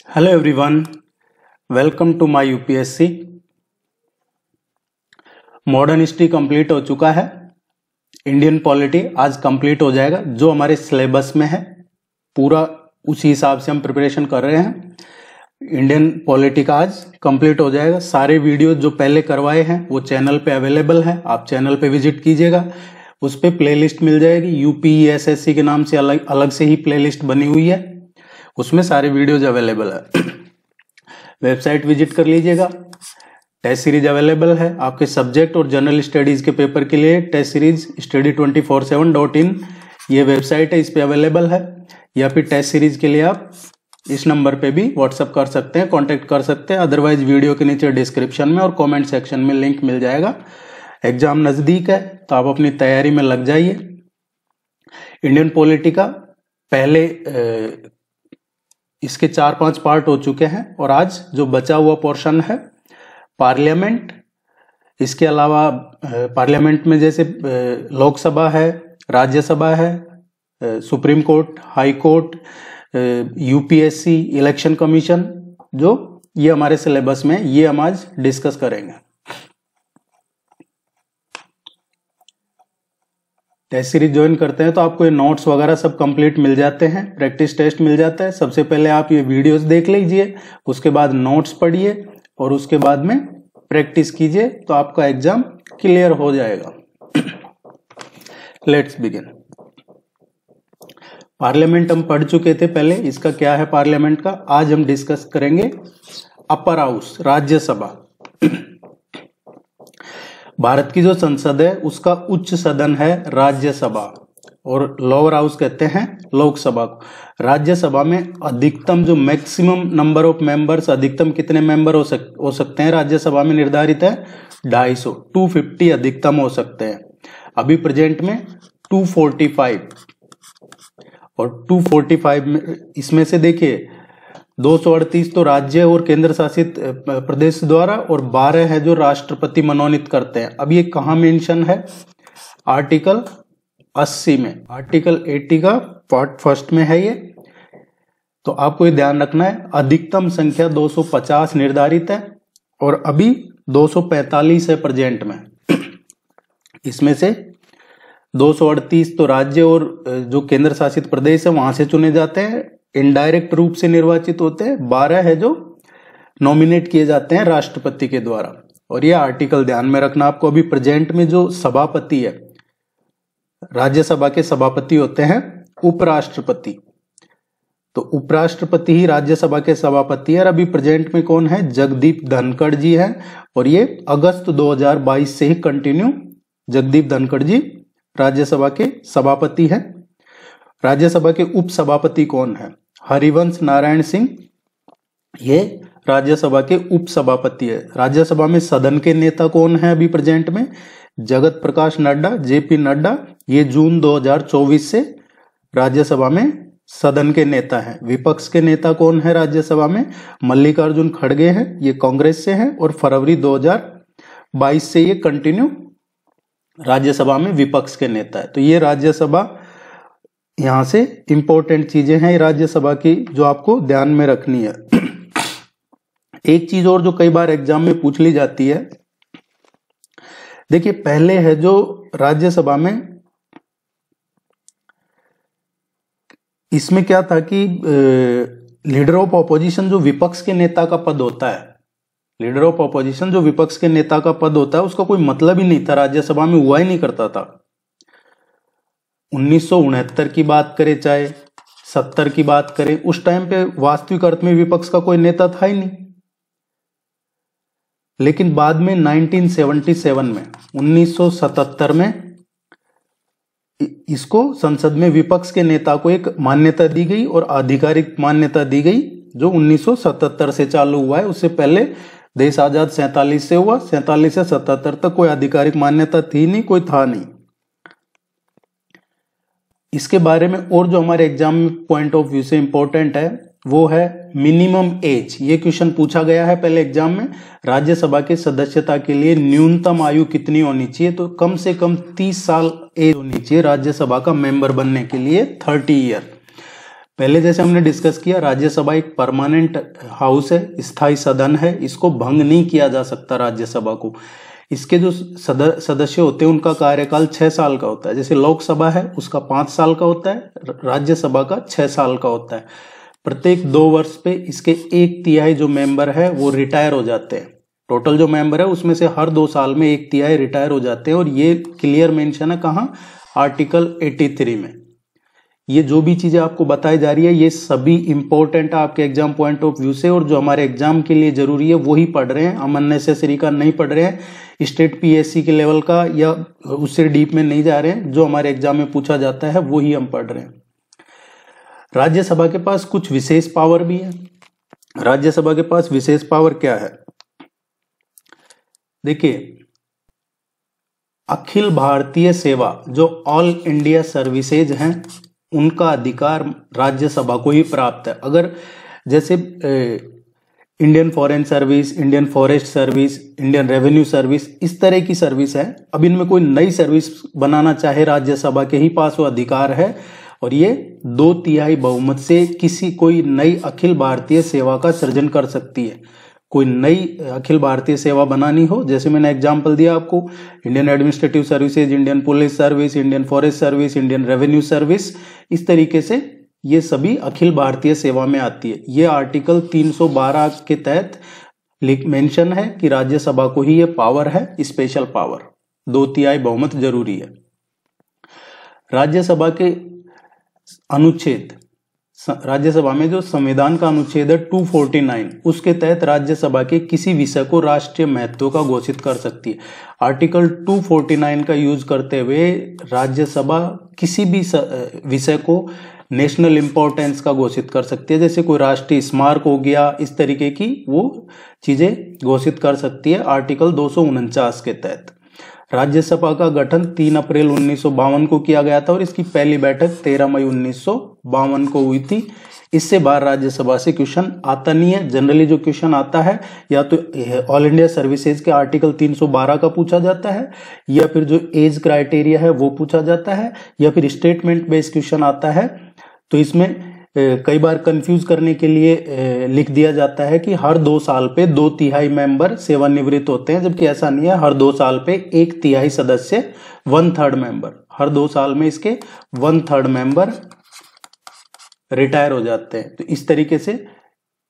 Hello everyone, welcome to my UPSC. Modern history complete हो चुका है। इंडियन पॉलिटी आज कंप्लीट हो जाएगा। जो हमारे सिलेबस में है पूरा उसी हिसाब से हम प्रिपरेशन कर रहे हैं। इंडियन पॉलिटी का आज कंप्लीट हो जाएगा। सारे वीडियो जो पहले करवाए हैं वो चैनल पे अवेलेबल है, आप चैनल पे विजिट कीजिएगा। उस पे प्लेलिस्ट मिल जाएगी, यूपीएसएससी के नाम से अलग से ही प्लेलिस्ट बनी हुई है, उसमें सारे वीडियोज अवेलेबल है। वेबसाइट विजिट कर लीजिएगा। टेस्ट सीरीज अवेलेबल है आपके सब्जेक्ट और जनरल स्टडीज के पेपर के लिए। टेस्ट सीरीज study247.in ये वेबसाइट है, इस पे अवेलेबल है। या फिर टेस्ट सीरीज के लिए आप इस नंबर पे भी व्हाट्सअप कर सकते हैं, कांटेक्ट कर सकते हैं। अदरवाइज वीडियो के नीचे डिस्क्रिप्शन में और कमेंट सेक्शन में लिंक मिल जाएगा। एग्जाम नजदीक है तो आप अपनी तैयारी में लग जाइए। इंडियन पॉलिटी का पहले इसके 4-5 पार्ट हो चुके हैं और आज जो बचा हुआ पोर्शन है पार्लियामेंट। इसके अलावा पार्लियामेंट में जैसे लोकसभा है, राज्यसभा है, supreme court, high court, UPSC, election commission, जो ये हमारे सिलेबस में, ये हम आज डिस्कस करेंगे। टेस्ट सीरीज ज्वाइन करते हैं तो आपको ये नोट्स वगैरह सब कंप्लीट मिल जाते हैं, प्रैक्टिस टेस्ट मिल जाता है। सबसे पहले आप ये वीडियोस देख लीजिए, उसके बाद नोट्स पढ़िए और उसके बाद में प्रैक्टिस कीजिए तो आपका एग्जाम क्लियर हो जाएगा। Let's begin. पार्लियामेंट हम पढ़ चुके थे पहले, इसका क्या है पार्लियामेंट का, आज हम डिस्कस करेंगे अपर हाउस, राज्यसभा। भारत की जो संसद है उसका उच्च सदन है राज्यसभा और लोअर हाउस कहते हैं लोकसभा को। राज्यसभा में अधिकतम जो मैक्सिमम नंबर ऑफ मेंबर्स, अधिकतम कितने मेंबर हो सकते हैं राज्यसभा में निर्धारित है 250 अधिकतम हो सकते हैं। अभी प्रेजेंट में 245 और 245 में इसमें से देखिए 238 तो राज्य और केंद्र शासित प्रदेश द्वारा और 12 है जो राष्ट्रपति मनोनीत करते हैं। अब ये कहाँ मेंशन है, आर्टिकल 80 में, आर्टिकल 80 का पार्ट फर्स्ट में है ये। तो आपको ये ध्यान रखना है, अधिकतम संख्या 250 निर्धारित है और अभी 245 है प्रेजेंट में। इसमें से 238 तो राज्य और जो केंद्र शासित प्रदेश है वहां से चुने जाते हैं, इनडायरेक्ट रूप से निर्वाचित होते हैं। 12 है जो नॉमिनेट किए जाते हैं राष्ट्रपति के द्वारा। और ये आर्टिकल ध्यान में रखना आपको। अभी प्रेजेंट में जो सभापति है, राज्यसभा के सभापति होते हैं उपराष्ट्रपति, तो उपराष्ट्रपति ही राज्यसभा के सभापति है। और अभी प्रेजेंट में कौन है, जगदीप धनखड़ जी है और ये अगस्त 2022 से ही कंटिन्यू जगदीप धनखड़ जी राज्यसभा के सभापति है। राज्यसभा के उपसभापति कौन है, हरिवंश नारायण सिंह, ये राज्यसभा के उपसभापति है। राज्यसभा में सदन के नेता कौन है अभी प्रेजेंट में, जगत प्रकाश नड्डा, जेपी नड्डा, ये जून 2024 से राज्यसभा में सदन के नेता हैं। विपक्ष के नेता कौन है राज्यसभा में, मल्लिकार्जुन खड़गे हैं, ये कांग्रेस से हैं और फरवरी 2022 से ये कंटिन्यू राज्यसभा में विपक्ष के नेता है। तो ये राज्यसभा, यहां से इंपॉर्टेंट चीजें हैं राज्यसभा की जो आपको ध्यान में रखनी है। एक चीज और जो कई बार एग्जाम में पूछ ली जाती है, देखिए पहले है जो राज्यसभा में, इसमें क्या था कि लीडर ऑफ ऑपोजिशन जो विपक्ष के नेता का पद होता है, लीडर ऑफ ऑपोजिशन जो विपक्ष के नेता का पद होता है उसका कोई मतलब ही नहीं था, राज्यसभा में हुआ ही नहीं करता था। 1969 की बात करें चाहे 70 की बात करें, उस टाइम पे वास्तविक अर्थ में विपक्ष का कोई नेता था ही नहीं। लेकिन बाद में 1977 में, 1977 में इसको संसद में विपक्ष के नेता को एक मान्यता दी गई और आधिकारिक मान्यता दी गई जो 1977 से चालू हुआ है। उससे पहले देश आजाद 47 से हुआ, 47 से 77 तक कोई आधिकारिक मान्यता थी नहीं, कोई था नहीं। इसके बारे में और जो हमारे एग्जाम में पॉइंट ऑफ व्यू से इंपॉर्टेंट है वो है मिनिमम एज। ये क्वेश्चन पूछा गया है पहले एग्जाम में, राज्यसभा के सदस्यता के लिए न्यूनतम आयु कितनी होनी चाहिए, तो कम से कम 30 साल एज होनी चाहिए राज्यसभा का मेंबर बनने के लिए, 30 ईयर। पहले जैसे हमने डिस्कस किया, राज्यसभा एक परमानेंट हाउस है, स्थायी सदन है, इसको भंग नहीं किया जा सकता राज्यसभा को। इसके जो सदस्य होते हैं उनका कार्यकाल 6 साल का होता है। जैसे लोकसभा है उसका 5 साल का होता है, राज्यसभा का 6 साल का होता है। प्रत्येक 2 वर्ष पे इसके 1/3 जो मेंबर है वो रिटायर हो जाते हैं। टोटल जो मेंबर है उसमें से हर 2 साल में 1/3 रिटायर हो जाते हैं, और ये क्लियर मेंशन है कहाँ, आर्टिकल 83 में। ये जो भी चीजें आपको बताई जा रही है ये सभी इंपॉर्टेंट है आपके एग्जाम पॉइंट ऑफ व्यू से, और जो हमारे एग्जाम के लिए जरूरी है वही पढ़ रहे हैं, हम अननेसेसरी का नहीं पढ़ रहे हैं, स्टेट पीएससी के लेवल का या उससे डीप में नहीं जा रहे हैं। जो हमारे एग्जाम में पूछा जाता है वही हम पढ़ रहे हैं। राज्यसभा के पास कुछ विशेष पावर भी है। राज्यसभा के पास विशेष पावर क्या है, देखिए, अखिल भारतीय सेवा जो ऑल इंडिया सर्विसेज हैं उनका अधिकार राज्यसभा को ही प्राप्त है। अगर जैसे Indian foreign service, Indian forest service, Indian revenue service, इस तरह की सर्विस है, अब इनमें कोई नई सर्विस बनाना चाहे राज्यसभा के ही पास वो अधिकार है, और ये 2/3 बहुमत से कोई नई अखिल भारतीय सेवा का सृजन कर सकती है। कोई नई अखिल भारतीय सेवा बनानी हो, जैसे मैंने एग्जांपल दिया आपको, Indian administrative services, Indian police service, Indian forest service, Indian revenue service, इस तरीके से ये सभी अखिल भारतीय सेवा में आती है। ये आर्टिकल 312 के तहत मेंशन है कि राज्यसभा को ही ये पावर है, स्पेशल पावर, 2/3 बहुमत जरूरी है। राज्यसभा के अनुच्छेद, राज्यसभा में जो संविधान का अनुच्छेद है 249, उसके तहत राज्यसभा के किसी विषय को राष्ट्रीय महत्व का घोषित कर सकती है। आर्टिकल 249 का यूज करते हुए राज्यसभा किसी भी विषय को नेशनल इंपॉर्टेंस का घोषित कर सकती है। जैसे कोई राष्ट्रीय स्मारक हो गया, इस तरीके की वो चीजें घोषित कर सकती है आर्टिकल 249 के तहत। राज्यसभा का गठन 3 अप्रैल 1952 को किया गया था, और इसकी पहली बैठक 13 मई 1952 को हुई थी। इससे बाहर राज्यसभा से क्वेश्चन आता नहीं है। जनरली जो क्वेश्चन आता है या तो ऑल इंडिया सर्विसेज के आर्टिकल 312 का पूछा जाता है, या फिर जो एज क्राइटेरिया है वो पूछा जाता है, या फिर स्टेटमेंट बेस्ड क्वेश्चन आता है। तो इसमें कई बार कंफ्यूज करने के लिए लिख दिया जाता है कि हर 2 साल पे 2/3 मेंबर सेवानिवृत्त होते हैं, जबकि ऐसा नहीं है। हर 2 साल पे 1/3 सदस्य, 1/3 मेंबर, हर 2 साल में इसके 1/3 मेंबर रिटायर हो जाते हैं। तो इस तरीके से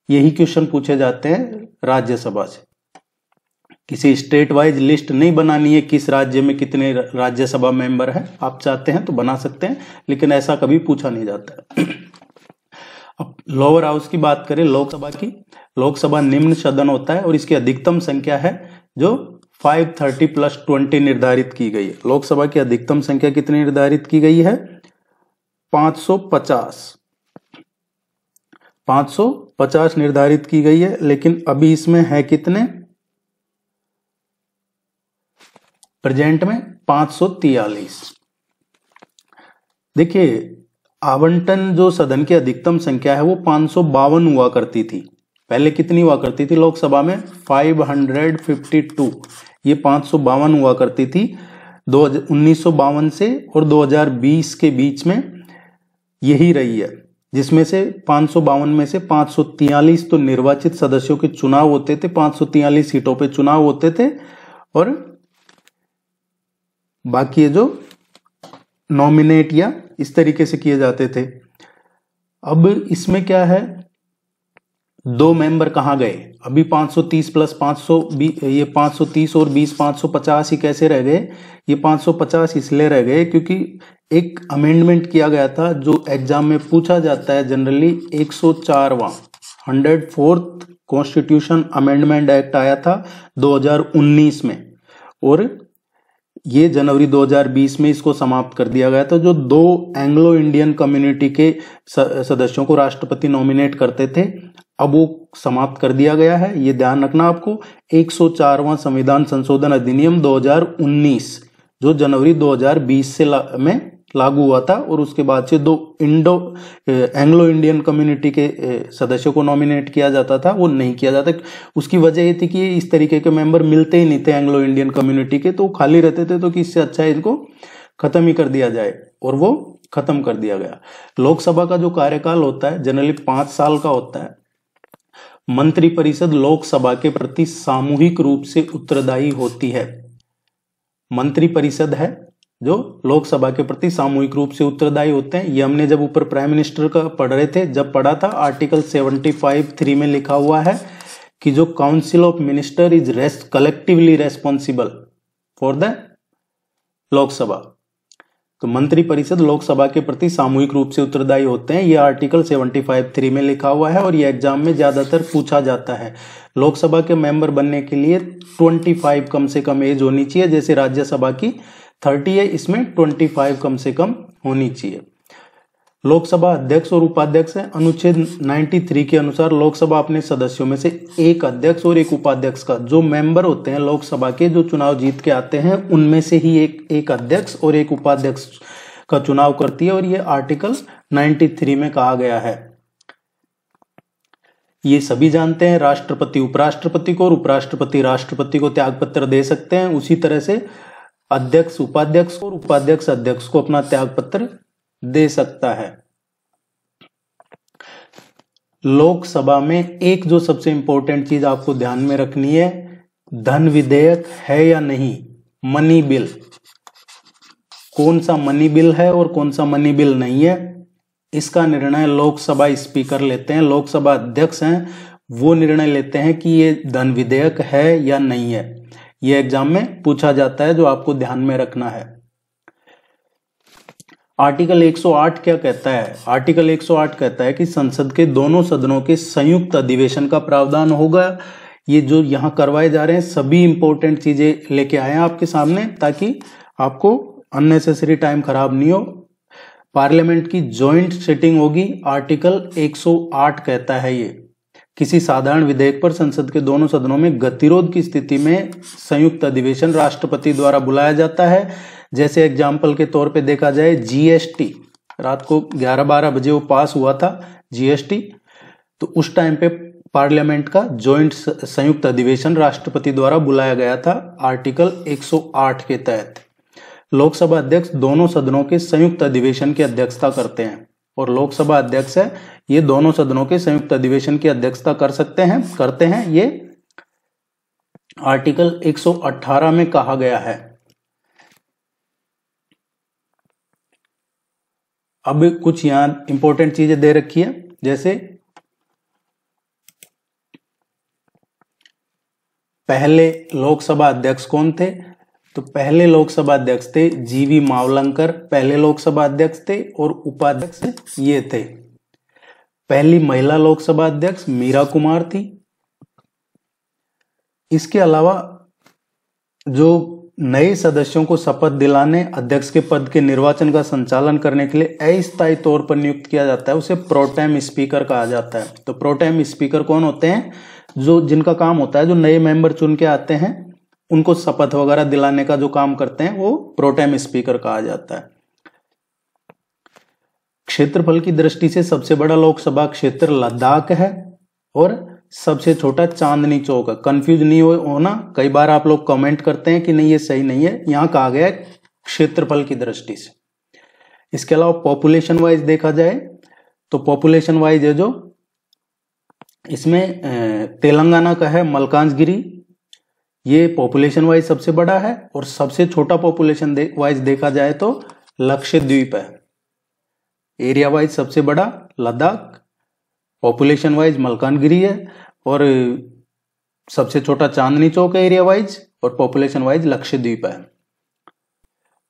यही क्वेश्चन पूछे जाते हैं राज्यसभा से। किसी स्टेट वाइज लिस्ट नहीं बनानी है किस राज्य में कितने राज्यसभा मेंबर हैं, आप चाहते हैं तो बना सकते हैं, लेकिन ऐसा कभी पूछा नहीं जाता है। अब लोअर हाउस की बात करें, लोकसभा की, लोकसभा निम्न सदन होता है और इसकी अधिकतम संख्या है जो 530 + 20 निर्धारित की गई है। लोकसभा की अधिकतम संख्या कितनी निर्धारित की गई है, 550 निर्धारित की गई है। लेकिन अभी इसमें है कितने, प्रेजेंट में 543। देखिए, आवंटन जो सदन की अधिकतम संख्या है वो 552 हुआ करती थी। पहले कितनी हुआ करती थी लोकसभा में, 552, ये 552 हुआ करती थी 1952 से और 2020 के बीच में यही रही है, जिसमें से 552 में से 543 तो निर्वाचित सदस्यों के चुनाव होते थे, 543 सीटों पे चुनाव होते थे, और बाकी ये जो नॉमिनेट या इस तरीके से किए जाते थे। अब इसमें क्या है, 2 मेंबर कहाँ गए, अभी 530 + 520, ये 530 और 20 550 ही कैसे रह गए, ये 550 इसलिए रह गए क्योंकि एक अमेंडमेंट किया गया था जो एग्जाम में पूछा जाता है जनरली। 104वां 104th कॉन्स्टिट्यूशन अमेंडमेंट एक्ट आया था 2019 में, और ये जनवरी 2020 में इसको समाप्त कर दिया गया था। जो 2 एंग्लो इंडियन कम्युनिटी के सदस्यों को राष्ट्रपति नॉमिनेट करते थे, अब वो समाप्त कर दिया गया है, ये ध्यान रखना आपको। 104वां संविधान संशोधन अधिनियम 2019 जो जनवरी 2020 से में लागू हुआ था, और उसके बाद से 2 एंग्लो इंडियन कम्युनिटी के सदस्यों को नॉमिनेट किया जाता था, वो नहीं किया जाता। उसकी वजह ये थी कि इस तरीके के मेंबर मिलते ही नहीं थे एंग्लो इंडियन कम्युनिटी के, तो खाली रहते थे, तो कि इससे अच्छा है इनको खत्म ही कर दिया जाए और वो खत्म कर दिया गया। लोकसभा का जो कार्यकाल होता है जनरली 5 साल का होता है। मंत्रिपरिषद लोकसभा के प्रति सामूहिक रूप से उत्तरदायी होती है। मंत्रिपरिषद है जो लोकसभा के प्रति सामूहिक रूप से उत्तरदायी होते हैं। ये हमने जब ऊपर प्राइम मिनिस्टर का पढ़ रहे थे, जब पढ़ा था, आर्टिकल 75(3) में लिखा हुआ है कि जो council of minister is collectively responsible for the Lok Sabha. तो मंत्रिपरिषद लोकसभा के प्रति सामूहिक रूप से उत्तरदायी होते हैं। ये आर्टिकल 75(3) में लिखा हुआ है और ये एग्जाम में ज्यादातर पूछा जाता है। लोकसभा के मेंबर बनने के लिए 25 कम से कम एज होनी चाहिए, जैसे राज्यसभा की 30 है, इसमें 25 कम से कम होनी चाहिए। लोकसभा अध्यक्ष और उपाध्यक्ष है। अनुच्छेद 93 के अनुसार लोकसभा अपने सदस्यों में से एक अध्यक्ष और एक उपाध्यक्ष का, जो मेंबर होते हैं लोकसभा के जो चुनाव जीत के आते हैं, उनमें से ही एक अध्यक्ष और एक उपाध्यक्ष का चुनाव करती है और ये आर्टिकल 93 में कहा गया है। ये सभी जानते हैं, राष्ट्रपति उपराष्ट्रपति को और उपराष्ट्रपति राष्ट्रपति को त्यागपत्र दे सकते हैं। उसी तरह से अध्यक्ष उपाध्यक्ष को और उपाध्यक्ष अध्यक्ष को अपना त्यागपत्र दे सकता है। लोकसभा में एक जो सबसे इंपॉर्टेंट चीज आपको ध्यान में रखनी है, धन विधेयक है या नहीं, मनी बिल, कौन सा मनी बिल है और कौन सा मनी बिल नहीं है, इसका निर्णय लोकसभा स्पीकर लेते हैं। लोकसभा अध्यक्ष हैं, वो निर्णय लेते हैं कि ये धन विधेयक है या नहीं है। ये एग्जाम में पूछा जाता है, जो आपको ध्यान में रखना है। आर्टिकल 108 क्या कहता है? आर्टिकल 108 कहता है कि संसद के दोनों सदनों के संयुक्त अधिवेशन का प्रावधान होगा। ये जो यहाँ करवाए जा रहे हैं सभी इंपॉर्टेंट चीजें लेके आए हैं आपके सामने, ताकि आपको अननेसेसरी टाइम खराब नहीं हो। पार्लियामेंट की जॉइंट सिटिंग होगी, आर्टिकल 108 कहता है ये। किसी साधारण विधेयक पर संसद के दोनों सदनों में गतिरोध की स्थिति में संयुक्त अधिवेशन राष्ट्रपति द्वारा बुलाया जाता है। जैसे एग्जाम्पल के तौर पे देखा जाए, जीएसटी रात को 11-12 बजे वो पास हुआ था जीएसटी, तो उस टाइम पे पार्लियामेंट का जॉइंट संयुक्त अधिवेशन राष्ट्रपति द्वारा बुलाया गया था आर्टिकल 108 के तहत। लोकसभा अध्यक्ष दोनों सदनों के संयुक्त अधिवेशन की अध्यक्षता करते हैं और लोकसभा अध्यक्ष है, ये दोनों सदनों के संयुक्त अधिवेशन की अध्यक्षता करते हैं। ये आर्टिकल 118 में कहा गया है। अब कुछ यहां इंपॉर्टेंट चीजें दे रखी है, जैसे पहले लोकसभा अध्यक्ष कौन थे? तो पहले लोकसभा अध्यक्ष थे जीवी मावलंकर, पहले लोकसभा अध्यक्ष थे, और उपाध्यक्ष ये थे। पहली महिला लोकसभा अध्यक्ष मीरा कुमार थी। इसके अलावा जो नए सदस्यों को शपथ दिलाने, अध्यक्ष के पद के निर्वाचन का संचालन करने के लिए अस्थायी तौर पर नियुक्त किया जाता है, उसे प्रोटेम स्पीकर कहा जाता है। तो प्रोटेम स्पीकर कौन होते हैं? जो जिनका काम होता है, जो नए मेंबर चुन के आते हैं उनको शपथ वगैरह दिलाने का जो काम करते हैं, वो प्रोटेम स्पीकर कहा जाता है। क्षेत्रफल की दृष्टि से सबसे बड़ा लोकसभा क्षेत्र लद्दाख है और सबसे छोटा चांदनी चौक है। कंफ्यूज नहीं होना, कई बार आप लोग कमेंट करते हैं कि नहीं ये सही नहीं है, यहां कहा गया है क्षेत्रफल की दृष्टि से। इसके अलावा पॉपुलेशन वाइज देखा जाए तो पॉपुलेशन वाइज है जो इसमें तेलंगाना का है मलकानगिरी, ये पॉपुलेशन वाइज सबसे बड़ा है, और सबसे छोटा पॉपुलेशन वाइज देखा जाए तो लक्षद्वीप है। एरिया वाइज सबसे बड़ा लद्दाख, पॉपुलेशन वाइज मलकानगिरी है, और सबसे छोटा चांदनी चौक है एरिया वाइज, और पॉपुलेशन वाइज लक्षद्वीप है।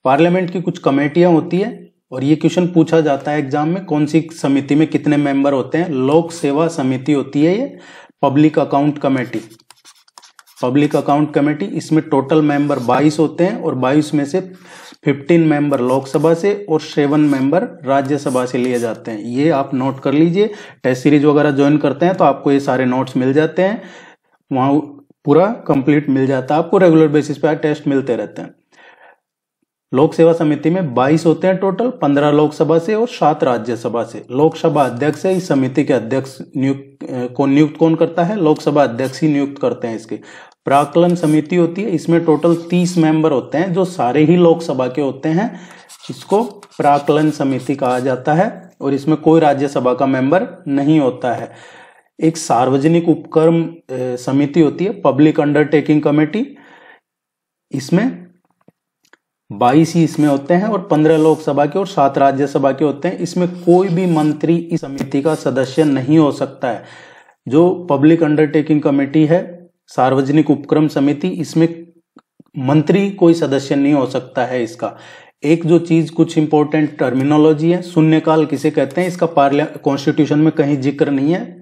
पार्लियामेंट की कुछ कमेटियां होती है और ये क्वेश्चन पूछा जाता है एग्जाम में, कौन सी समिति में कितने मेंबर होते हैं? लोक सेवा समिति होती है ये, public account committee. Public account committee, इसमें टोटल मेंबर 22 होते हैं और 22 में से 15 मेंबर लोकसभा से और 7 मेंबर राज्यसभा से लिए जाते हैं। ये आप नोट कर लीजिए, टेस्ट सीरीज वगैरह ज्वाइन करते हैं तो आपको ये सारे नोट्स मिल जाते हैं, वहां पूरा कंप्लीट मिल जाता है आपको, रेगुलर बेसिस पे टेस्ट मिलते रहते हैं। लोक सेवा समिति में 22 होते हैं टोटल, 15 लोकसभा से और 7 राज्यसभा से। लोकसभा अध्यक्ष है, इस समिति के अध्यक्ष नियुक्त कौन करता है? लोकसभा अध्यक्ष ही नियुक्त करते हैं इसके। प्राक्कलन समिति होती है, इसमें टोटल 30 मेंबर होते हैं जो सारे ही लोकसभा के होते हैं, इसको प्राक्कलन समिति कहा जाता है और इसमें कोई राज्यसभा का मेंबर नहीं होता है। एक सार्वजनिक उपक्रम समिति होती है, पब्लिक अंडरटेकिंग कमेटी, इसमें 22 ही इसमें होते हैं और 15 लोकसभा के और 7 राज्यसभा के होते हैं। इसमें कोई भी मंत्री इस समिति का सदस्य नहीं हो सकता है। जो पब्लिक अंडरटेकिंग कमेटी है, सार्वजनिक उपक्रम समिति, इसमें मंत्री कोई सदस्य नहीं हो सकता है इसका। एक जो चीज, कुछ इंपॉर्टेंट टर्मिनोलॉजी है, शून्यकाल किसे कहते हैं, इसका कॉन्स्टिट्यूशन में कहीं जिक्र नहीं है,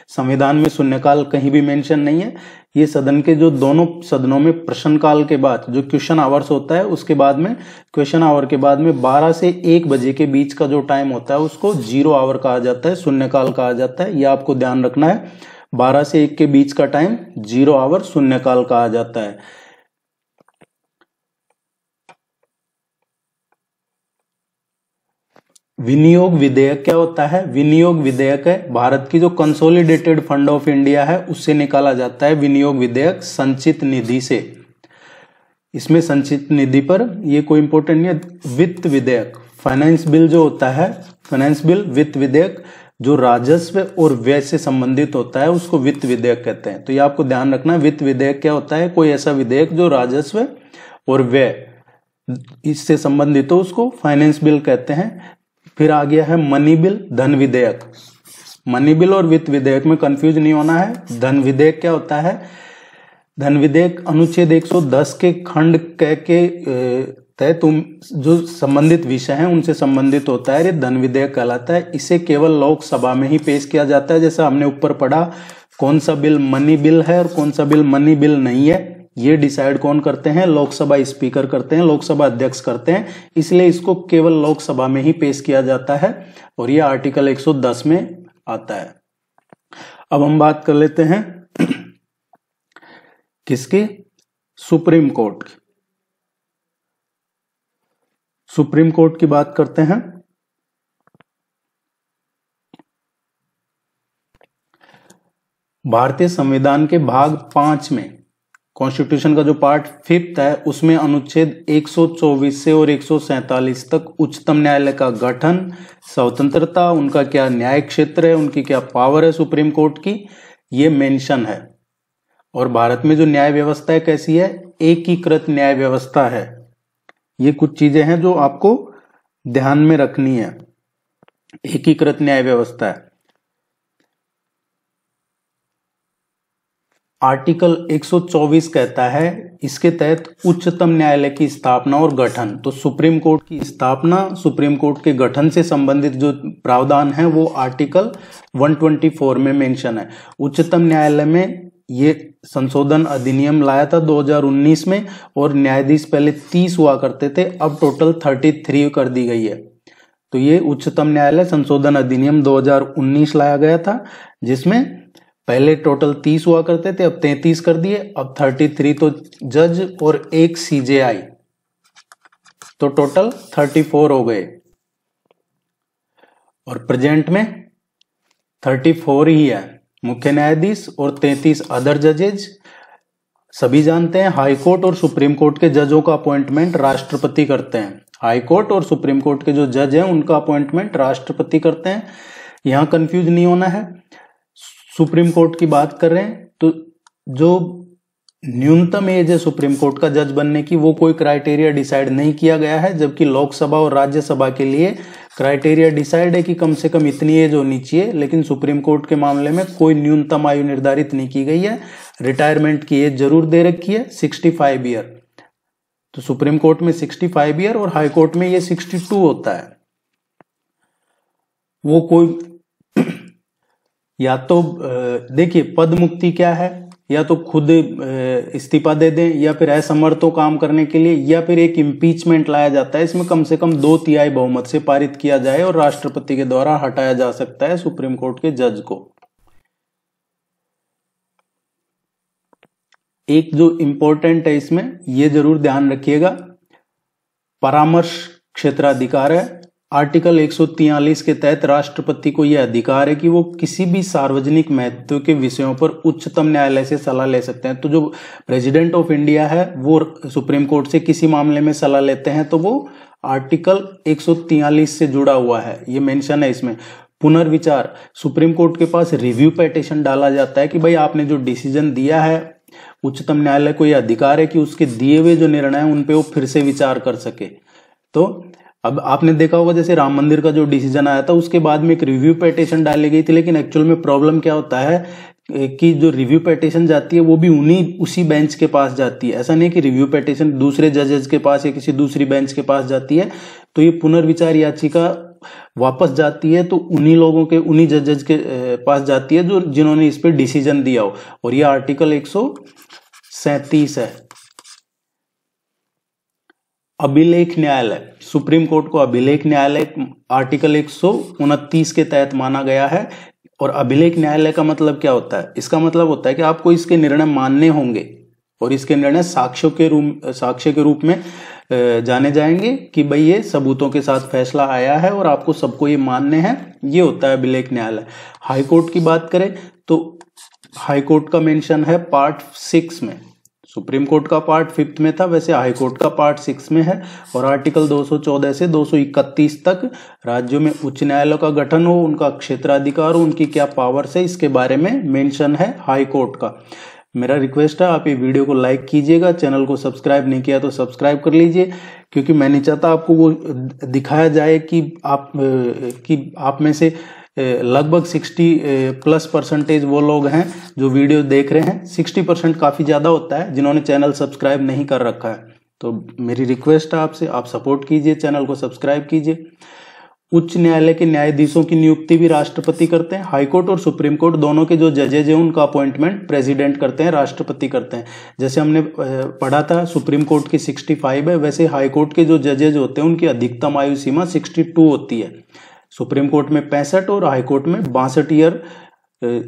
संविधान में शून्यकाल कहीं भी मेंशन नहीं है। ये सदन के जो दोनों सदनों में प्रश्नकाल के बाद जो क्वेश्चन आवर्स होता है, उसके बाद में क्वेश्चन आवर के बाद में 12 से 1 बजे के बीच का जो टाइम होता है उसको 0 आवर कहा जाता है, शून्यकाल कहा जाता है। यह आपको ध्यान रखना है, 12 से 1 के बीच का टाइम 0 आवर शून्यकाल कहा जाता है। विनियोग विधेयक क्या होता है? विनियोग विधेयक है भारत की जो कंसोलिडेटेड फंड ऑफ इंडिया है उससे निकाला जाता है विनियोग विधेयक, संचित निधि से। इसमें संचित निधि पर ये कोई इंपॉर्टेंट नहीं है। वित्त विधेयक, फाइनेंस बिल जो होता है, फाइनेंस बिल, वित्त विधेयक जो राजस्व और व्यय से संबंधित होता है उसको वित्त विधेयक कहते हैं। तो ये आपको ध्यान रखना है, वित्त विधेयक क्या होता है? कोई ऐसा विधेयक जो राजस्व और व्यय इससे संबंधित हो उसको फाइनेंस बिल कहते हैं। फिर आ गया है मनी बिल, धन विधेयक। मनी बिल और वित्त विधेयक में कंफ्यूज नहीं होना है। धन विधेयक क्या होता है? धन विधेयक अनुच्छेद 110 के खंड के तहत जो संबंधित विषय हैं उनसे संबंधित होता है, ये धन विधेयक कहलाता है। इसे केवल लोकसभा में ही पेश किया जाता है। जैसा हमने ऊपर पढ़ा, कौन सा बिल मनी बिल है और कौन सा बिल मनी बिल नहीं है, ये डिसाइड कौन करते हैं? लोकसभा स्पीकर करते हैं, लोकसभा अध्यक्ष करते हैं। इसलिए इसको केवल लोकसभा में ही पेश किया जाता है और ये आर्टिकल 110 में आता है। अब हम बात कर लेते हैं किसकी? सुप्रीम कोर्ट की। सुप्रीम कोर्ट की बात करते हैं। भारतीय संविधान के भाग 5 में, कॉन्स्टिट्यूशन का जो पार्ट 5 है, उसमें अनुच्छेद 124 से और 147 तक उच्चतम न्यायालय का गठन, स्वतंत्रता, उनका क्या न्याय क्षेत्र है, उनकी क्या पावर है सुप्रीम कोर्ट की, ये मेंशन है। और भारत में जो न्याय व्यवस्था है कैसी है? एकीकृत न्याय व्यवस्था है। ये कुछ चीजें हैं जो आपको ध्यान में रखनी है। एकीकृत न्याय व्यवस्था है। आर्टिकल 124 कहता है इसके तहत उच्चतम न्यायालय की स्थापना और गठन। तो सुप्रीम कोर्ट की स्थापना, सुप्रीम कोर्ट के गठन से संबंधित जो प्रावधान है वो आर्टिकल 124 में मेंशन है। उच्चतम न्यायालय में ये संशोधन अधिनियम लाया था 2019 में और न्यायाधीश पहले 30 हुआ करते थे, अब टोटल 33 कर दी गई है। तो ये उच्चतम न्यायालय संशोधन अधिनियम 2019 लाया गया था, जिसमें पहले टोटल 30 हुआ करते थे, अब 33 कर दिए, अब 33 तो जज और 1 CJI, तो टोटल 34 हो गए। और प्रेजेंट में 34 ही है, मुख्य न्यायाधीश और 33 अदर जजेज। सभी जानते हैं हाई कोर्ट और सुप्रीम कोर्ट के जजों का अपॉइंटमेंट राष्ट्रपति करते हैं। हाई कोर्ट और सुप्रीम कोर्ट के जो जज हैं उनका अपॉइंटमेंट राष्ट्रपति करते हैं। यहां कंफ्यूज नहीं होना है। सुप्रीम कोर्ट की बात कर रहे हैं तो जो न्यूनतम एज है सुप्रीम कोर्ट का जज बनने की, वो कोई क्राइटेरिया डिसाइड नहीं किया गया है, जबकि लोकसभा और राज्यसभा के लिए क्राइटेरिया डिसाइड है कि कम से कम इतनी एज होनी चाहिए। लेकिन सुप्रीम कोर्ट के मामले में कोई न्यूनतम आयु निर्धारित नहीं की गई है। रिटायरमेंट की एज जरूर दे रखी है 65 ईयर। तो सुप्रीम कोर्ट में 65 ईयर और हाई कोर्ट में ये 62 होता है। वो कोई या तो देखिए, पद मुक्ति क्या है, या तो खुद इस्तीफा दे दें या फिर असमर्थ हो काम करने के लिए, या फिर एक इम्पीचमेंट लाया जाता है। इसमें कम से कम 2/3 बहुमत से पारित किया जाए और राष्ट्रपति के द्वारा हटाया जा सकता है सुप्रीम कोर्ट के जज को। एक जो इंपॉर्टेंट है इसमें, ये जरूर ध्यान रखिएगा, परामर्श क्षेत्राधिकार है। आर्टिकल 143 के तहत राष्ट्रपति को यह अधिकार है कि वो किसी भी सार्वजनिक महत्व के विषयों पर उच्चतम न्यायालय से सलाह ले सकते हैं। तो जो प्रेसिडेंट ऑफ इंडिया है वो सुप्रीम कोर्ट से किसी मामले में सलाह लेते हैं तो वो आर्टिकल 143 से जुड़ा हुआ है, ये मेंशन है इसमें। पुनर्विचार, सुप्रीम कोर्ट के पास रिव्यू पिटीशन डाला जाता है कि भाई आपने जो डिसीजन दिया है, उच्चतम न्यायालय को यह अधिकार है कि उसके दिए हुए जो निर्णय हैं उन पे वो फिर से विचार कर सके। तो अब आपने देखा होगा जैसे राम मंदिर का जो डिसीजन आया था उसके बाद में एक रिव्यू पिटीशन डाली गई थी, लेकिन एक्चुअल में प्रॉब्लम क्या होता है कि जो रिव्यू पिटीशन जाती है वो भी उसी बेंच के पास जाती है। ऐसा नहीं कि रिव्यू पिटीशन दूसरे जजेस के पास या किसी दूसरी बेंच के पास जाती है, तो ये पुनर्विचार याचिका वापस जाती है तो उन्हीं लोगों के, उन्हीं जजेस के पास जाती है जो जिन्होंने इस पे डिसीजन दिया हो। और ये आर्टिकल 137 है। अभिलेख न्यायालय, सुप्रीम कोर्ट को अभिलेख न्यायालय आर्टिकल 129 के तहत माना गया है। और अभिलेख न्यायालय का मतलब क्या होता है? इसका मतलब होता है कि आपको इसके निर्णय मानने होंगे और इसके निर्णय साक्ष्य के रूप में जाने जाएंगे कि भाई ये सबूतों के साथ फैसला आया है और आपको सबको ये मानने हैं। ये होता है अभिलेख न्यायालय। हाई कोर्ट की बात करें तो हाई कोर्ट का मेंशन है पार्ट 6 में। सुप्रीम कोर्ट का पार्ट 5 में था, वैसे हाई कोर्ट का पार्ट 6 में है। और आर्टिकल 214 से 231 तक राज्यों में उच्च न्यायालय का गठन हो, उनका क्षेत्राधिकार हो, उनकी क्या पावर्स है, इसके बारे में मेंशन है हाई कोर्ट का। मेरा रिक्वेस्ट है आप ये वीडियो को लाइक कीजिएगा, चैनल को सब्सक्राइब नहीं किया तो सब्सक्राइब कर लीजिए, क्योंकि मैं नहीं चाहता आपको वो दिखाया जाए कि आप में से लगभग 60+ % वो लोग हैं जो वीडियो देख रहे हैं। 60% काफी ज्यादा होता है जिन्होंने चैनल सब्सक्राइब नहीं कर रखा है। तो मेरी रिक्वेस्ट है आपसे, आप सपोर्ट कीजिए, चैनल को सब्सक्राइब कीजिए। उच्च न्यायालय के न्यायाधीशों की नियुक्ति भी राष्ट्रपति करते हैं। हाई कोर्ट और सुप्रीम कोर्ट दोनों के जो जजेज हैं उनका अपॉइंटमेंट प्रेसिडेंट करते हैं, राष्ट्रपति करते हैं। जैसे हमने पढ़ा था सुप्रीम कोर्ट की 65 है, वैसे हाई कोर्ट के जो जजेज होते हैं उनकी अधिकतम आयु सीमा 62 होती है। सुप्रीम कोर्ट में 65 और हाई कोर्ट में 62 ईयर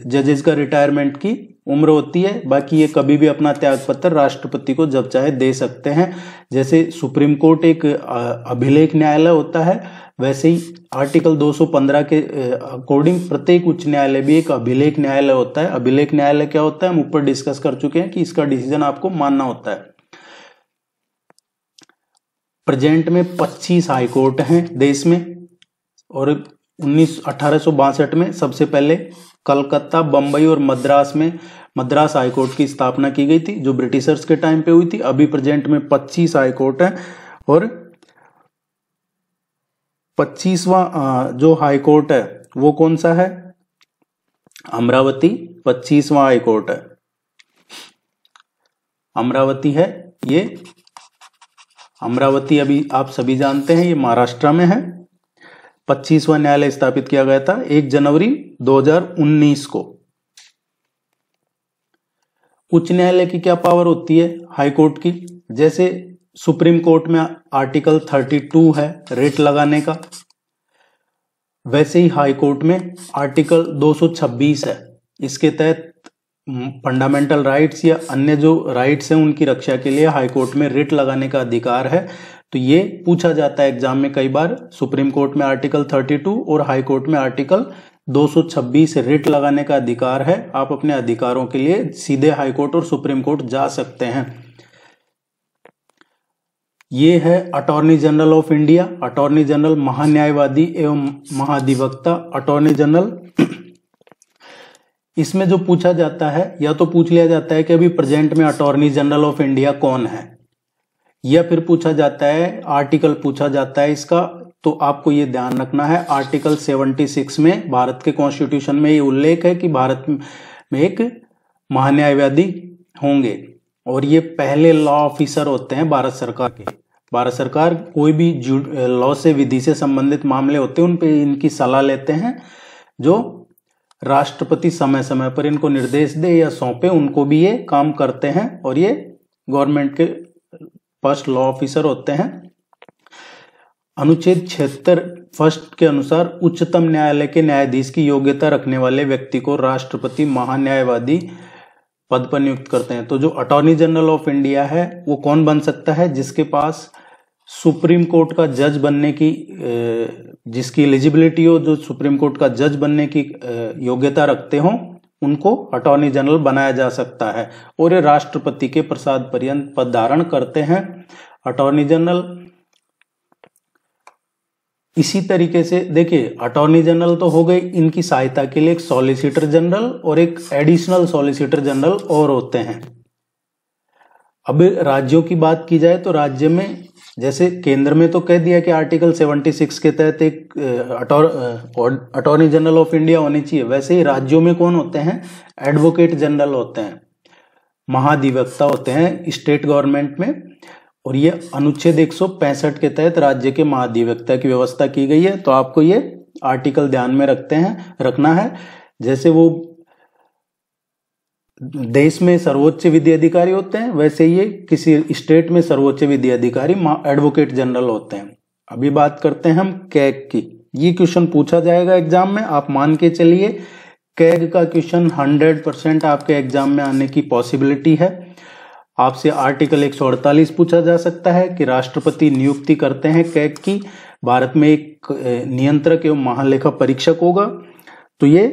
जजेस का रिटायरमेंट की उम्र होती है। बाकी ये कभी भी अपना त्यागपत्र राष्ट्रपति को जब चाहे दे सकते हैं। जैसे सुप्रीम कोर्ट एक अभिलेख न्यायालय होता है, वैसे ही आर्टिकल 215 के अकॉर्डिंग प्रत्येक उच्च न्यायालय भी एक अभिलेख न्यायालय होता है। अभिलेख न्यायालय क्या होता है हम ऊपर डिस्कस कर चुके हैं कि इसका डिसीजन आपको मानना होता है। प्रेजेंट में 25 हाई कोर्ट हैं देश में, और 1862 में सबसे पहले कलकत्ता, बंबई और मद्रास हाई कोर्ट की स्थापना की गई थी, जो ब्रिटिशर्स के टाइम पे हुई थी। अभी प्रेजेंट में 25 हाई कोर्ट है। और 25वां जो हाई कोर्ट है वो कौन सा है? अमरावती 25वां हाई कोर्ट है। अमरावती है ये। अमरावती अभी आप सभी जानते हैं ये महाराष्ट्र में है। 25वां न्यायालय स्थापित किया गया था 1 जनवरी 2019 को। उच्च न्यायालय की क्या पावर होती है हाई कोर्ट की? जैसे सुप्रीम कोर्ट में आर्टिकल 32 है रेट लगाने का, वैसे ही हाई कोर्ट में आर्टिकल 226 है। इसके तहत फंडामेंटल राइट्स या अन्य जो राइट्स हैं उनकी रक्षा के लिए हाई कोर्ट में रिट लगाने का अधिकार है। तो ये पूछा जाता है एग्जाम में कई बार। सुप्रीम कोर्ट में आर्टिकल 32 और हाई कोर्ट में आर्टिकल 226 रिट लगाने का अधिकार है। आप अपने अधिकारों के लिए सीधे हाई कोर्ट और सुप्रीम कोर्ट जा सकते हैं। ये है attorney general of India. Attorney general महान्यायवादी एवं महाधिवक्ता अटॉर्नी जनरल। इसमें जो पूछा जाता है या तो पूछ लिया जाता है कि अभी प्रेजेंट में अटॉर्नी जनरल ऑफ इंडिया कौन है, या फिर पूछा जाता है आर्टिकल पूछा जाता है इसका। तो आपको ये ध्यान रखना है आर्टिकल 76 में भारत के कॉन्स्टिट्यूशन में ये उल्लेख है कि भारत में एक महान्यायवादी होंगे और ये पहले लॉ ऑफिसर होते हैं भारत सरकार के। भारत सरकार कोई भी लॉ से विधि से संबंधित मामले होते हैं उन पे इनकी सलाह लेते हैं। जो राष्ट्रपति समय समय पर इनको निर्देश दे या सौंपे उनको भी ये काम करते हैं और ये गवर्नमेंट के फर्स्ट लॉ ऑफिसर होते हैं। अनुच्छेद 76 फर्स्ट के अनुसार उच्चतम न्यायालय के न्यायाधीश की योग्यता रखने वाले व्यक्ति को राष्ट्रपति महान्यायवादी पद पर नियुक्त करते हैं। तो जो अटॉर्नी जनरल ऑफ इंडिया है वो कौन बन सकता है? जिसके पास सुप्रीम कोर्ट का जज बनने की जिसकी एलिजिबिलिटी हो, जो सुप्रीम कोर्ट का जज बनने की योग्यता रखते हो, उनको अटॉर्नी जनरल बनाया जा सकता है और ये राष्ट्रपति के प्रसाद पर्यंत पद धारण करते हैं। अटॉर्नी जनरल इसी तरीके से देखिए, अटॉर्नी जनरल तो हो गई, इनकी सहायता के लिए एक सॉलिसिटर जनरल और एक एडिशनल सॉलिसिटर जनरल और होते हैं। अब राज्यों की बात की जाए तो राज्य में जैसे केंद्र में तो कह दिया कि आर्टिकल 76 के तहत एक अटॉर्नी जनरल ऑफ इंडिया होनी चाहिए, वैसे ही राज्यों में कौन होते हैं? एडवोकेट जनरल होते हैं, महाधिवक्ता होते हैं स्टेट गवर्नमेंट में। और ये अनुच्छेद 165 के तहत राज्य के महाधिवक्ता की व्यवस्था की गई है। तो आपको ये आर्टिकल ध्यान में रखना है। जैसे वो देश में सर्वोच्च विधि अधिकारी होते हैं, वैसे ये किसी स्टेट में सर्वोच्च विधि अधिकारी एडवोकेट जनरल होते हैं। अभी बात करते हैं हम कैग की। ये क्वेश्चन पूछा जाएगा एग्जाम में, आप मान के चलिए कैग का क्वेश्चन 100% आपके एग्जाम में आने की पॉसिबिलिटी है। आपसे आर्टिकल 148 पूछा जा सकता है कि राष्ट्रपति नियुक्ति करते हैं कैग की, भारत में एक नियंत्रक एवं महालेखा परीक्षक होगा। तो ये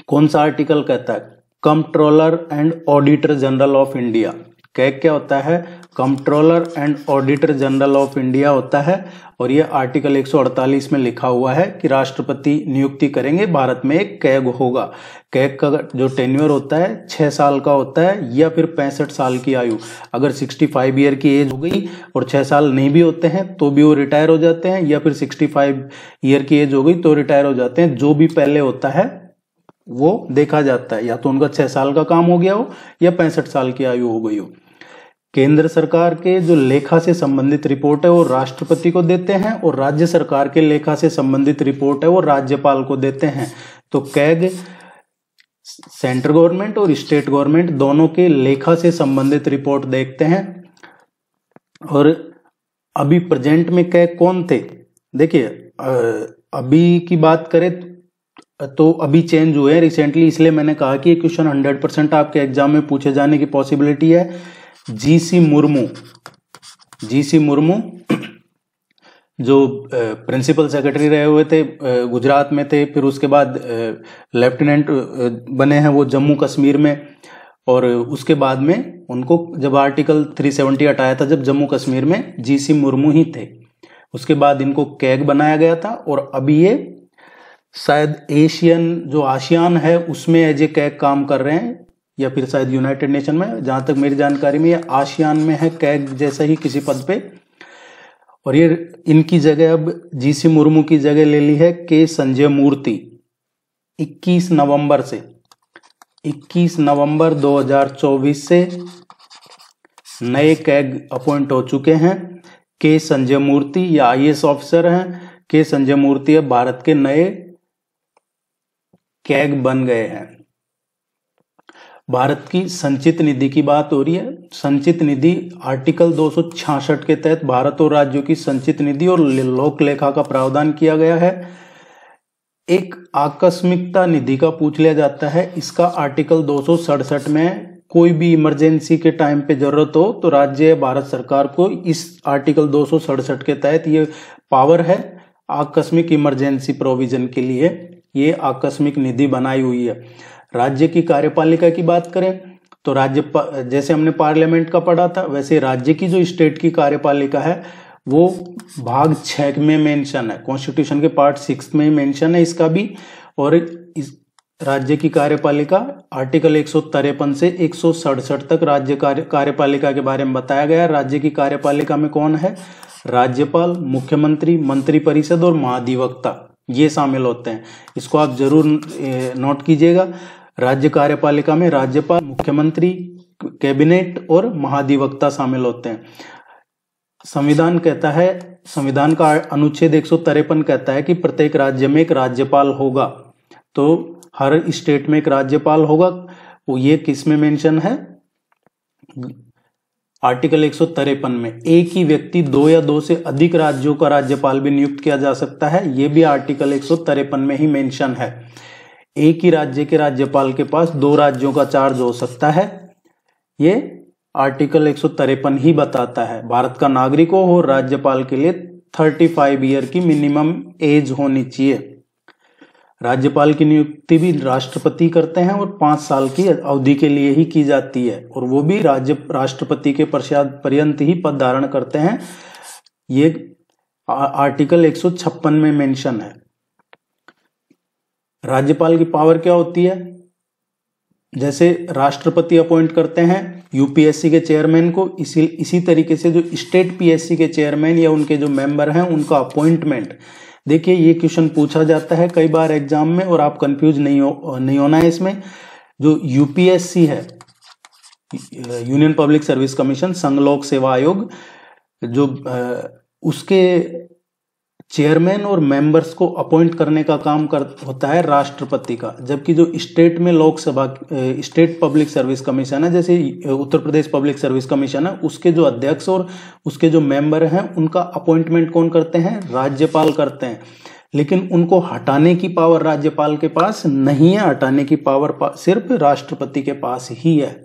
कौन सा आर्टिकल कहता है? Controller and auditor general of India. CAG क्या होता है? Controller and auditor general of India होता है। और ये आर्टिकल 148 में लिखा हुआ है कि राष्ट्रपति नियुक्ति करेंगे, भारत में एक कैग होगा। कैग का जो टेन्योर होता है 6 साल का होता है या फिर 65 साल की आयु। अगर 65 ईयर की एज हो गई और 6 साल नहीं भी होते हैं तो भी वो रिटायर हो जाते हैं, या फिर 65 ईयर की एज हो गई तो रिटायर हो जाते हैं। जो भी पहले होता है वो देखा जाता है, या तो उनका 6 साल का काम हो गया हो या 65 साल की आयु हो गई हो। केंद्र सरकार के जो लेखा से संबंधित रिपोर्ट है वो राष्ट्रपति को देते हैं, और राज्य सरकार के लेखा से संबंधित रिपोर्ट है वो राज्यपाल को देते हैं। तो कैग सेंट्रल गवर्नमेंट और स्टेट गवर्नमेंट दोनों के लेखा से संबंधित रिपोर्ट देखते हैं। और अभी प्रेजेंट में कैग कौन थे? देखिए, अभी की बात करें तो अभी चेंज हुए हैं रिसेंटली, इसलिए मैंने कहा कि ये क्वेश्चन 100% आपके एग्जाम में पूछे जाने की पॉसिबिलिटी है। जीसी मुर्मू जो प्रिंसिपल सेक्रेटरी रहे हुए थे, गुजरात में थे, फिर उसके बाद लेफ्टिनेंट बने हैं वो जम्मू कश्मीर में। और उसके बाद में उनको जब आर्टिकल 370 हटाया था, जब जम्मू कश्मीर में जीसी मुर्मू ही थे। उसके बाद इनको कैग बनाया गया था, और अभी ये शायद जो आसियान है उसमें एज ए कैग काम कर रहे हैं, या फिर शायद यूनाइटेड नेशन में। जहां तक मेरी जानकारी में ये आसियान में है, कैग जैसा ही किसी पद पे। और ये इनकी जगह अब जीसी मुर्मू की जगह ले ली है के संजय मूर्ति। 21 नवंबर 2024 से नए कैग अपॉइंट हो चुके हैं। के संजय मूर्ति ये आईएएस ऑफिसर हैं। के संजय मूर्ति अब भारत के नए कैग बन गए हैं। भारत की संचित निधि की बात हो रही है। संचित निधि आर्टिकल 266 के तहत भारत और राज्यों की संचित निधि और लोक लेखा का प्रावधान किया गया है। एक आकस्मिकता निधि का पूछ लिया जाता है। इसका आर्टिकल 267 में कोई भी इमरजेंसी के टाइम पे जरूरत हो तो राज्य भारत सरकार को इस आर्टिकल 267 के तहत ये पावर है आकस्मिक इमरजेंसी प्रोविजन के लिए। ये आकस्मिक निधि बनाई हुई है। राज्य की कार्यपालिका की बात करें तो जैसे हमने पार्लियामेंट का पढ़ा था, वैसे राज्य की जो स्टेट की कार्यपालिका है वो भाग 6 में मेंशन है, कॉन्स्टिट्यूशन के पार्ट 6 में मेंशन है इसका भी। और इस राज्य की कार्यपालिका आर्टिकल 153 से 167 तक राज्य कार्यपालिका के बारे में बताया गया है। राज्य की कार्यपालिका में कौन है? राज्यपाल, मुख्यमंत्री, मंत्रिपरिषद और महाधिवक्ता ये शामिल होते हैं। इसको आप जरूर नोट कीजिएगा। राज्य कार्यपालिका में राज्यपाल, मुख्यमंत्री, कैबिनेट और महाधिवक्ता शामिल होते हैं। संविधान का अनुच्छेद 153 कहता है कि प्रत्येक राज्य में एक राज्यपाल होगा। तो हर स्टेट में एक राज्यपाल होगा। वो ये किस में मेंशन है? आर्टिकल 153 में। एक ही व्यक्ति 2 या 2 से अधिक राज्यों का राज्यपाल भी नियुक्त किया जा सकता है, ये भी आर्टिकल 153 में ही मेंशन है। एक ही राज्य के राज्यपाल के पास 2 राज्यों का चार्ज हो सकता है, ये आर्टिकल 153 ही बताता है। भारत का नागरिक हो और राज्यपाल के लिए 35 ईयर की मिनिमम एज होनी चाहिए। राज्यपाल की नियुक्ति भी राष्ट्रपति करते हैं और 5 साल की अवधि के लिए ही की जाती है, और वो भी राष्ट्रपति के पर्यंत ही पद धारण करते हैं। ये आर्टिकल 156 में मेंशन है। राज्यपाल की पावर क्या होती है? जैसे राष्ट्रपति अपॉइंट करते हैं यूपीएससी के चेयरमैन को, इसी तरीके से जो स्टेट पीएससी के चेयरमैन या उनके जो मेंबर हैं उनका अपॉइंटमेंट। देखिए ये क्वेश्चन पूछा जाता है कई बार एग्जाम में और आप कंफ्यूज नहीं होना है इसमें। जो यूपीएससी है, यूनियन पब्लिक सर्विस कमीशन, संघ लोक सेवा आयोग, जो उसके चेयरमैन और मेंबर्स को अपॉइंट करने का काम होता है राष्ट्रपति का। जबकि जो स्टेट में Lok Sabha, state public service commission है, जैसे Uttar Pradesh public service commission है, उसके जो अध्यक्ष और उसके जो मेंबर हैं उनका अपॉइंटमेंट कौन करते हैं? राज्यपाल करते हैं। लेकिन उनको हटाने की पावर राज्यपाल के पास नहीं है, हटाने की पावर सिर्फ राष्ट्रपति के पास ही है।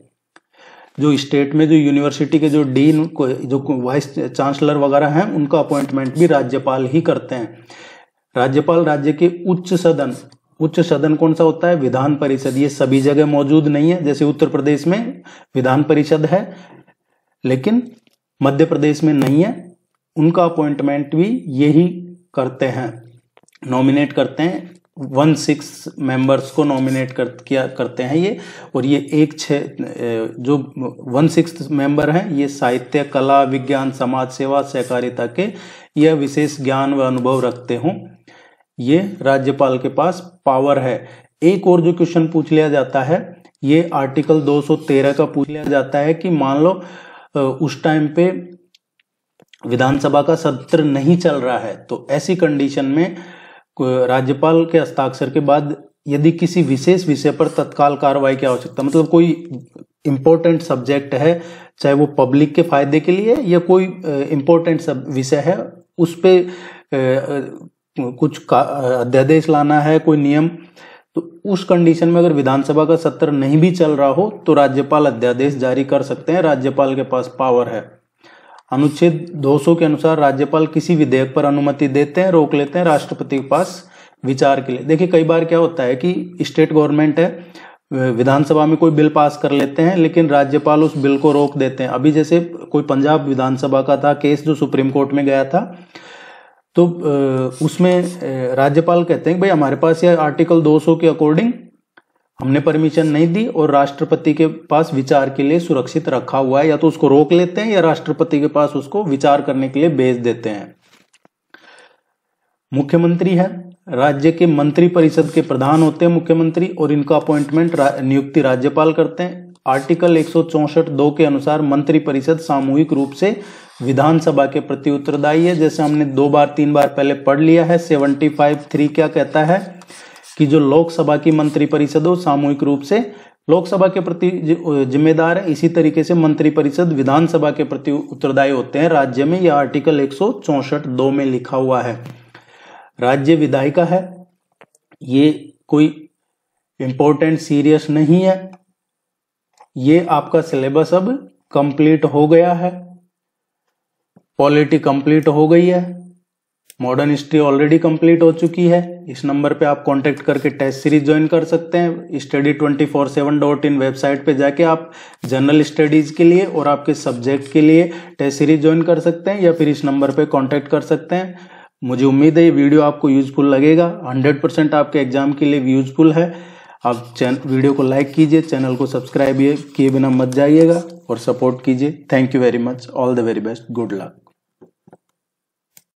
जो स्टेट में जो यूनिवर्सिटी के जो डीन, जो वाइस चांसलर वगैरह हैं, उनका अपॉइंटमेंट भी राज्यपाल ही करते हैं। राज्यपाल राज्य के उच्च सदन कौन सा होता है? विधान परिषद। ये सभी जगह मौजूद नहीं है, जैसे उत्तर प्रदेश में विधान परिषद है लेकिन मध्य प्रदेश में नहीं है। उनका अपॉइंटमेंट भी यही करते हैं, नॉमिनेट करते हैं। 1/6 मेंबर्स को नॉमिनेट करते हैं ये। और ये जो 1/6 मेंबर हैं ये साहित्य, कला, विज्ञान, समाज सेवा, सहकारिता के यह विशेष ज्ञान व अनुभव रखते हों। ये राज्यपाल के पास पावर है। एक और जो क्वेश्चन पूछ लिया जाता है, ये आर्टिकल 213 का पूछ लिया जाता है कि मान लो उस टाइम पे विधानसभा का सत्र नहीं चल रहा है, तो ऐसी कंडीशन में राज्यपाल के हस्ताक्षर के बाद यदि किसी विशेष विषय पर तत्काल कार्रवाई की आवश्यकता, मतलब कोई इंपॉर्टेंट सब्जेक्ट है, चाहे वो पब्लिक के फायदे के लिए या कोई इंपॉर्टेंट विषय है, उस पे कुछ अध्यादेश लाना है, कोई नियम, तो उस कंडीशन में अगर विधानसभा का सत्र नहीं भी चल रहा हो तो राज्यपाल अध्यादेश जारी कर सकते हैं। राज्यपाल के पास पावर है। अनुच्छेद 200 के अनुसार राज्यपाल किसी विधेयक पर अनुमति देते हैं, रोक लेते हैं, राष्ट्रपति के पास विचार के लिए। देखिए कई बार क्या होता है कि स्टेट गवर्नमेंट है, विधानसभा में कोई बिल पास कर लेते हैं लेकिन राज्यपाल उस बिल को रोक देते हैं। अभी जैसे कोई पंजाब विधानसभा का था केस जो सुप्रीम कोर्ट में गया था, तो उसमें राज्यपाल कहते हैं भाई हमारे पास यह आर्टिकल 200 के अकॉर्डिंग हमने परमिशन नहीं दी और राष्ट्रपति के पास विचार के लिए सुरक्षित रखा हुआ है, या तो उसको रोक लेते हैं या राष्ट्रपति के पास उसको विचार करने के लिए भेज देते हैं। मुख्यमंत्री है, राज्य के मंत्री परिषद के प्रधान होते हैं मुख्यमंत्री, और इनका अपॉइंटमेंट नियुक्ति राज्यपाल करते हैं। आर्टिकल 164(2) के अनुसार मंत्री परिषद सामूहिक रूप से विधानसभा के प्रति उत्तरदायी है। जैसे हमने 2 बार 3 बार पहले पढ़ लिया है। 75(3) क्या कहता है कि जो लोकसभा की मंत्री परिषद हो सामूहिक रूप से लोकसभा के प्रति जिम्मेदार है, इसी तरीके से मंत्री परिषद विधानसभा के प्रति उत्तरदायी होते हैं राज्य में। यह आर्टिकल 164(2) में लिखा हुआ है। राज्य विधायिका है, ये कोई इंपॉर्टेंट सीरियस नहीं है। ये आपका सिलेबस अब कंप्लीट हो गया है, पॉलिटी कंप्लीट हो गई है, मॉडर्न हिस्ट्री ऑलरेडी कंप्लीट हो चुकी है। इस नंबर पे आप कांटेक्ट करके टेस्ट सीरीज ज्वाइन कर सकते हैं। study247.in वेबसाइट पे जाके आप जनरल स्टडीज के लिए और आपके सब्जेक्ट के लिए टेस्ट सीरीज ज्वाइन कर सकते हैं, या फिर इस नंबर पे कांटेक्ट कर सकते हैं। मुझे उम्मीद है ये वीडियो आपको यूजफुल लगेगा, 100% आपके एग्जाम के लिए यूजफुल है। आप वीडियो को लाइक कीजिए, चैनल को सब्सक्राइब किए बिना मत जाइएगा और सपोर्ट कीजिए। Thank you very much, all the very best, good luck.